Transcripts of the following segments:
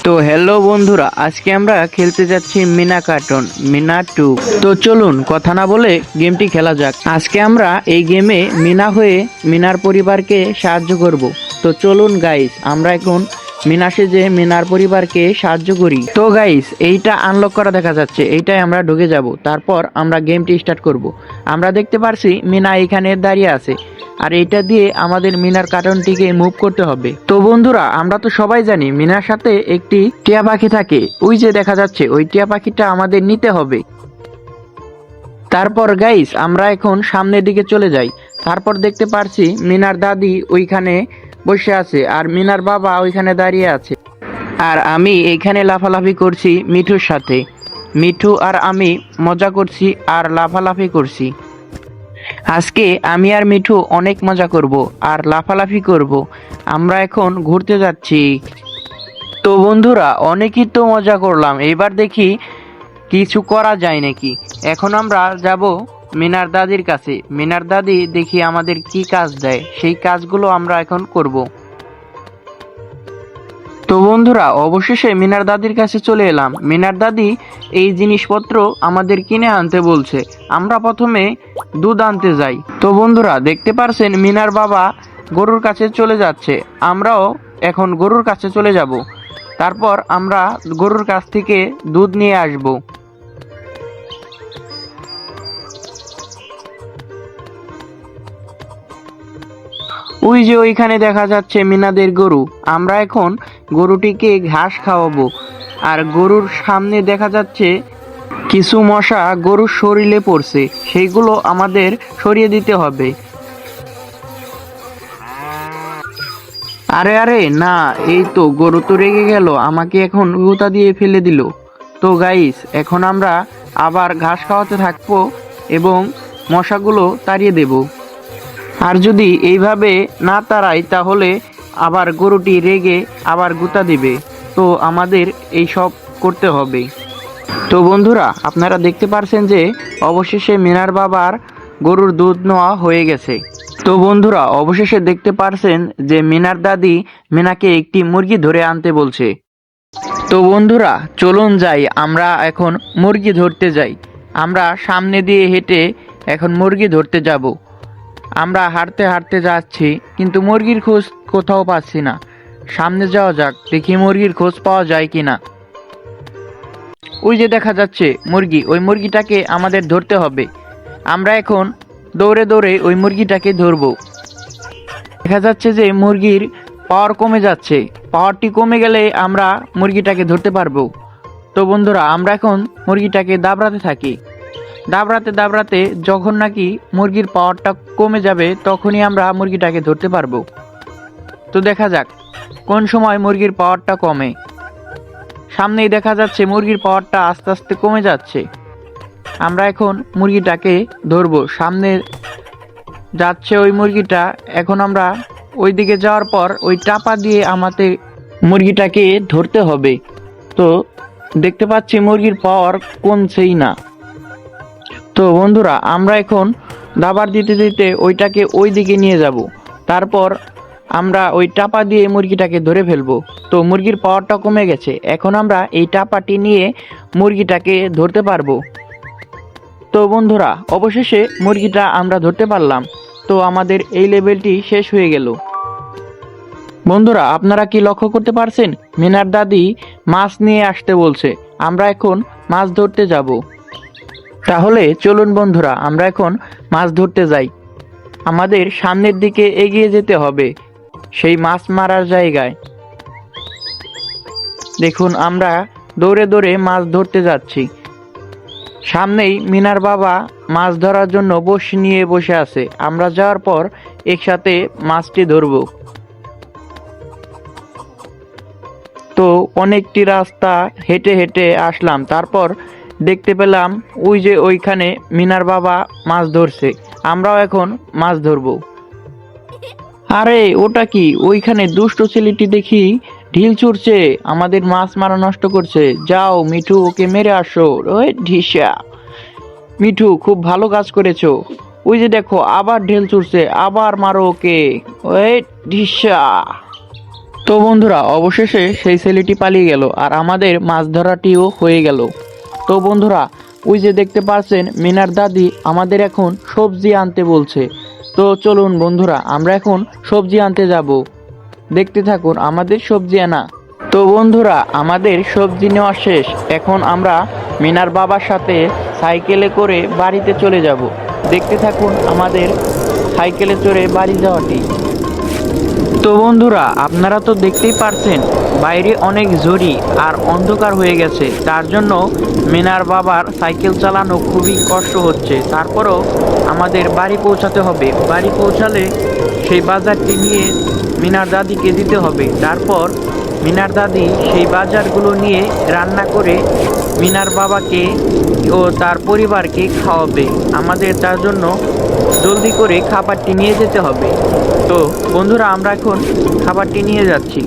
তো হ্যালো বন্ধুরা, আজকে আমরা খেলতে যাচ্ছি মিনা কার্টুন মিনা 2। তো চলুন কথা না বলে গেমটি খেলা যাক। আজকে আমরা এই গেমে মিনা হয়ে মিনার পরিবারকে সাহায্য করব। তো চলুন গাইস, আমরা এখন মিনা সেজে মিনার পরিবারকে সাহায্য করি। তো গাইস, এইটা আনলক করা দেখা যাচ্ছে, এইটাই আমরা ঢুকে যাব। তারপর আমরা গেমটি স্টার্ট করব। আমরা দেখতে পারছি মিনা এখানে দাঁড়িয়ে আছে, আর এইটা দিয়ে আমাদের মিনার কার্টুনটিকে মুভ করতে হবে। তো বন্ধুরা, আমরা তো সবাই জানি মিনার সাথে একটি টিয়া পাখি থাকে, ওই যে দেখা যাচ্ছে ওই টিয়া পাখিটা আমাদের নিতে হবে। তারপর গাইস, আমরা এখন সামনের দিকে চলে যাই। তারপর দেখতে পারছি মিনার দাদি ওইখানে বসে আছে, আর মিনার বাবা ওইখানে দাঁড়িয়ে আছে, আর আমি এইখানে লাফালাফি করছি মিঠুর সাথে। মিঠু আর আমি মজা করছি আর লাফালাফি করছি। আজকে আমি আর মিঠু অনেক মজা করব আর লাফালাফি করব। আমরা এখন ঘুরতে যাচ্ছি। তো বন্ধুরা, অনেকই তো মজা করলাম, এবার দেখি কিছু করা যায় নাকি। এখন আমরা যাব মিনার দাদির কাছে। মিনার দাদি দেখি আমাদের কি কাজ দেয়, সেই কাজগুলো আমরা এখন করব। তো বন্ধুরা, অবশেষে মিনার দাদির কাছে চলে এলাম। মিনার দাদি এই জিনিসপত্র আমাদের কিনে আনতে বলছে। আমরা প্রথমে দুধ আনতে যাই। তো বন্ধুরা, দেখতে পারছেন মিনার বাবা গরুর কাছে চলে যাচ্ছে, আমরাও এখন গরুর কাছে চলে যাব। তারপর আমরা গরুর কাছ থেকে দুধ নিয়ে আসব। ওই যে ওইখানে দেখা যাচ্ছে মিনাদের গরু। আমরা এখন গরুটিকে ঘাস খাওয়াবো, আর গরুর সামনে দেখা যাচ্ছে কিছু মশা গরুর শরীরে পড়ছে, সেইগুলো আমাদের সরিয়ে দিতে হবে। আরে আরে না, এই তো গরু তো রেগে গেল, আমাকে এখন গুঁতা দিয়ে ফেলে দিল। তো গাইস, এখন আমরা আবার ঘাস খাওয়াতে থাকবো এবং মশাগুলো তাড়িয়ে দেব। আর যদি এইভাবে না তাড়াই তাহলে আবার গরুটি রেগে আবার গুঁতা দিবে। তো আমাদের এই সব করতে হবে। তো বন্ধুরা, আপনারা দেখতে পারছেন যে অবশেষে মিনার বাবার গরুর দুধ নেওয়া হয়ে গেছে। তো বন্ধুরা, অবশেষে দেখতে পারছেন যে মিনার দাদি মিনাকে একটি মুরগি ধরে আনতে বলছে। তো বন্ধুরা, চলুন যাই, আমরা এখন মুরগি ধরতে যাই। আমরা সামনে দিয়ে হেঁটে এখন মুরগি ধরতে যাব। আমরা হাঁটতে হাঁটতে যাচ্ছি, কিন্তু মুরগির খোঁজ কোথাও পাচ্ছি না। সামনে যাওয়া যাক, দেখি মুরগির খোঁজ পাওয়া যায় কিনা। ওই যে দেখা যাচ্ছে মুরগি, ওই মুরগিটাকে আমাদের ধরতে হবে। আমরা এখন দৌড়ে দৌড়ে ওই মুরগিটাকে ধরবো। দেখা যাচ্ছে যে মুরগির পাওয়ার কমে যাচ্ছে, পাওয়ারটি কমে গেলে আমরা মুরগিটাকে ধরতে পারবো। তো বন্ধুরা, আমরা এখন মুরগিটাকে দাবড়াতে থাকি। দাবড়াতে দাবড়াতে যখন নাকি মুরগির পাওয়ারটা কমে যাবে, তখনই আমরা মুরগিটাকে ধরতে পারবো। তো দেখা যাক কোন সময় মুরগির পাওয়ারটা কমে। সামনেই দেখা যাচ্ছে মুরগির পাওয়ারটা আস্তে আস্তে কমে যাচ্ছে। আমরা এখন মুরগিটাকে ধরবো। সামনে যাচ্ছে ওই মুরগিটা। এখন আমরা ওই দিকে যাওয়ার পর ওই টাপা দিয়ে আমাদের মুরগিটাকে ধরতে হবে। তো দেখতে পাচ্ছি মুরগির পাওয়ার কমছেই না। তো বন্ধুরা, আমরা এখন দাবার দিতে দিতে ওইটাকে ওই দিকে নিয়ে যাব। তারপর আমরা ওই টাপা দিয়ে মুরগিটাকে ধরে ফেলবো। তো মুরগির পাওয়ারটা কমে গেছে, এখন আমরা এই টাপাটি নিয়ে মুরগিটাকে ধরতে পারবো। তো বন্ধুরা, অবশেষে মুরগিটা আমরা ধরতে পারলাম। তো আমাদের এই লেভেলটি শেষ হয়ে গেল। বন্ধুরা, আপনারা কি লক্ষ্য করতে পারছেন, মিনার দাদি মাছ নিয়ে আসতে বলছে। আমরা এখন মাছ ধরতে যাব। তাহলে চলুন বন্ধুরা, আমরা এখন মাছ ধরতে যাই। আমাদের সামনের দিকে এগিয়ে যেতে হবে, সেই মাছ মারার জায়গায়। দেখুন, আমরা দৌড়ে দৌড়ে মাছ ধরতে যাচ্ছি। সামনেই মিনার বাবা মাছ ধরার জন্য বড়শি নিয়ে বসে আছে। আমরা যাওয়ার পর একসাথে মাছটি ধরব। তো অনেকটি রাস্তা হেঁটে হেঁটে আসলাম, তারপর দেখতে পেলাম ওই যে ওইখানে মিনার বাবা মাছ ধরছে। আমরাও এখন মাছ ধরব। আরে ওটা কি, ওইখানে দুষ্ট ছেলেটি দেখি ঢিল ছুড়ছে, আমাদের মাছ মারা নষ্ট করছে। যাও মিঠু, ওকে মেরে আসো। ওই ঢিসা, মিঠু খুব ভালো কাজ করেছো। ওই যে দেখো আবার ঢিল ছুড়ছে, আবার মারো ওকে। ওই ঢিসা। তো বন্ধুরা অবশেষে সেই ছেলেটি পালিয়ে গেল আর আমাদের মাছ ধরাটিও হয়ে গেল। তো বন্ধুরা ওই যে দেখতে পাচ্ছেন মিনার দাদি আমাদের এখন সবজি আনতে বলছে। তো চলুন বন্ধুরা আমরা এখন সবজি আনতে যাব। দেখতে থাকুন আমাদের সবজি আনা। তো বন্ধুরা আমাদের সবজি নেওয়া শেষ। এখন আমরা মিনার বাবার সাথে সাইকেলে করে বাড়িতে চলে যাব। দেখতে থাকুন আমাদের সাইকেলে চড়ে বাড়ি যাওয়াটি। তো বন্ধুরা আপনারা তো দেখতেই পারছেন বাইরে অনেক ঝড়ি আর অন্ধকার হয়ে গেছে, তার জন্য মিনার বাবার সাইকেল চালানো খুবই কষ্ট হচ্ছে। তারপরও আমাদের বাড়ি পৌঁছাতে হবে। বাড়ি পৌঁছালে সেই বাজারটি নিয়ে মিনার দাদিকে দিতে হবে। তারপর মিনার দাদি সেই বাজারগুলো নিয়ে রান্না করে মিনার বাবাকে ও তার পরিবারকে খাওয়াবে। আমাদের তার জন্য জলদি করে খাবারটি নিয়ে যেতে হবে। তো বন্ধুরা আমরা এখন খাবারটি নিয়ে যাচ্ছি।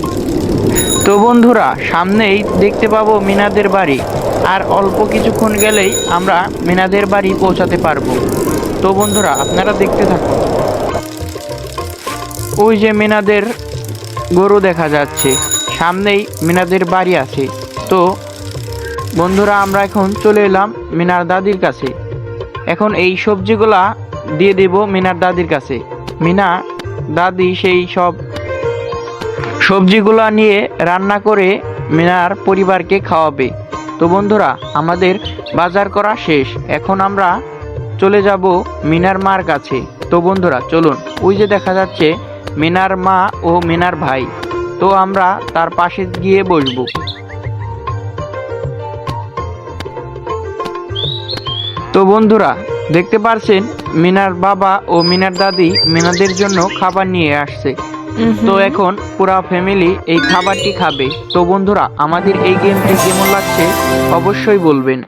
তো বন্ধুরা সামনেই দেখতে পাবো মিনাদের বাড়ি, আর অল্প কিছুক্ষণ গেলেই আমরা মিনাদের বাড়ি পৌঁছাতে পারবো। তো বন্ধুরা আপনারা দেখতে থাকুন। ওই যে মিনাদের গরু দেখা যাচ্ছে, সামনেই মিনাদের বাড়ি আছে। তো বন্ধুরা আমরা এখন চলে এলাম মিনার দাদির কাছে। এখন এই সবজিগুলা দিয়ে দেব মিনার দাদির কাছে। মিনা দাদি সেই সব সবজিগুলা নিয়ে রান্না করে মিনার পরিবারকে খাওয়াবে। তো বন্ধুরা আমাদের বাজার করা শেষ। এখন আমরা চলে যাব মিনার মার কাছে। তো বন্ধুরা চলুন, ওই যে দেখা যাচ্ছে মিনার মা ও মিনার ভাই। তো আমরা তার পাশে গিয়ে বসবো। তো বন্ধুরা দেখতে পারছেন মিনার বাবা ও মিনার দাদি মিনাদের জন্য খাবার নিয়ে আসছে। তো এখন পুরা ফ্যামিলি এই খাবারটি খাবে। তো বন্ধুরা আমাদের এই গেমটি কেমন লাগছে অবশ্যই বলবেন।